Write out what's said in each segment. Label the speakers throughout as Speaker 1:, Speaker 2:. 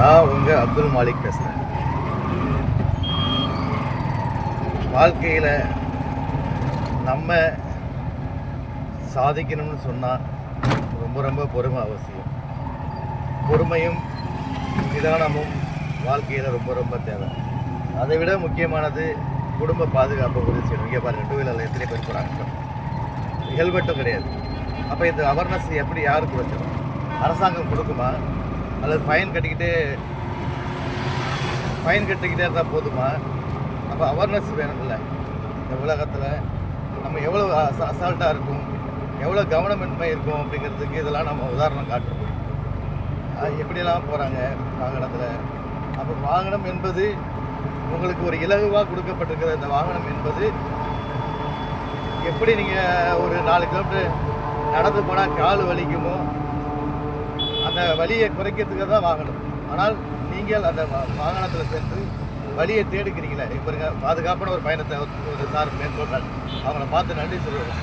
Speaker 1: நான் உங்கள் அப்துல் மாலிக் பேசுகிறேன். வாழ்க்கையில் நம்ம சாதிக்கணும்னு சொன்னால் ரொம்ப ரொம்ப பொறுமை அவசியம். பொறுமையும் நிதானமும் வாழ்க்கையில் ரொம்ப ரொம்ப தேவை. அதை விட முக்கியமானது குடும்ப பாதுகாப்பை உறுதி செய்யணும். இங்கே பாருங்கள், டூ வீலரில் எத்தனை பேர் போகிறாங்க, ஹெல்மெட்டும் கிடையாது. அப்போ இந்த அவேர்னஸ் எப்படி யாருக்கு வச்சிடும்? அரசாங்கம் கொடுக்குமா, அல்லது ஃபைன் கட்டிக்கிட்டே இருந்தால் போதுமா? அப்போ அவேர்னஸ் வேணும்ல. இந்த உலகத்தில் நம்ம எவ்வளோ அசால்ட்டாக இருக்கும், எவ்வளோ கவனமின்மை இருக்கும் அப்படிங்கிறதுக்கு இதெல்லாம் நம்ம உதாரணம் காட்டுறோம். எப்படியெல்லாம் போகிறாங்க வாகனத்தில். அப்போ வாகனம் என்பது உங்களுக்கு ஒரு இலகுவாக கொடுக்கப்பட்டிருக்கிற இந்த வாகனம் என்பது எப்படி நீங்கள் ஒரு 4 கிலோமீட்டர் நடந்து போனால் கால் வலிக்குமோ அந்த வலியை குறைக்கிறதுக்கு தான் வாகனம். ஆனால் நீங்கள் அந்த வாகனத்தில் சென்று வழியை தேடுக்கிறீங்களே. இப்போ பாதுகாப்பான ஒரு பயணத்தை ஒரு சார் மேற்கொள்றாங்க, அவங்கள பார்த்து நன்றி சொல்லுவோம்.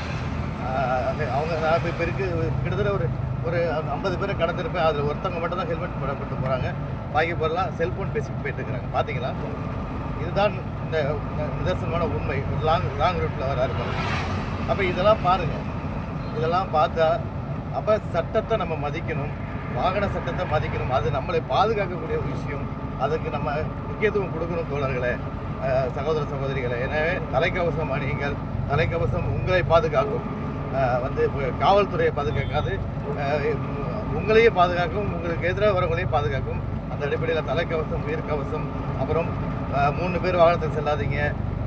Speaker 1: அவங்க நான் இப்போ கிட்டத்தட்ட ஒரு 50 பேரை கடந்திருப்பேன். அதில் ஒருத்தவங்க மட்டும் தான் ஹெல்மெட் போடப்பட்டு போகிறாங்க. பாக்கி போடலாம் செல்ஃபோன் பேசிட்டு போயிட்டு இருக்கிறாங்க. பார்த்தீங்களா? இதுதான் இந்த நிதர்சனமான உண்மை. லாங் ரூட்டில் வராரு பாருங்க. அப்போ இதெல்லாம் பாருங்கள், இதெல்லாம் பார்த்தா அப்போ சட்டத்தை நம்ம மதிக்கணும், வாகன சட்டத்தை மதிக்கணும். அது நம்மளை பாதுகாக்கக்கூடிய ஒரு விஷயம். அதுக்கு நம்ம முக்கியத்துவம் கொடுக்கணும் தோழர்களே, சகோதர சகோதரிகளை. எனவே தலைக்கவசம் அணியுங்கள். தலைக்கவசம் உங்களை பாதுகாக்கும், காவல்துறையை பாதுகாக்காது, உங்களையே பாதுகாக்கும், உங்களுக்கு எதிராக வரவங்களையும் பாதுகாக்கும். அந்த அடிப்படையில் தலைக்கவசம், உயிர்கவசம், அப்புறம் 3 பேர் வாகனத்தில் செல்லாதீங்க.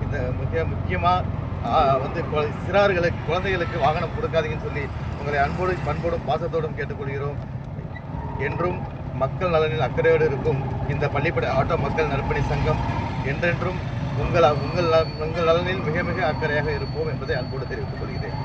Speaker 1: இந்த முக்கியமாக சிறார்களுக்கு, குழந்தைகளுக்கு வாகனம் கொடுக்காதீங்கன்னு சொல்லி உங்களை பண்போடும் பாசத்தோடும் கேட்டுக்கொள்கிறோம். என்றும் மக்கள் நலனில் அக்கறையோடு இருக்கும் இந்த பள்ளிப்படை ஆட்டோ மக்கள் நற்பணி சங்கம் என்றென்றும் உங்கள் நலனில் மிக மிக அக்கறையாக இருப்போம் என்பதை அன்போடு தெரிவித்துக் கொள்கிறேன்.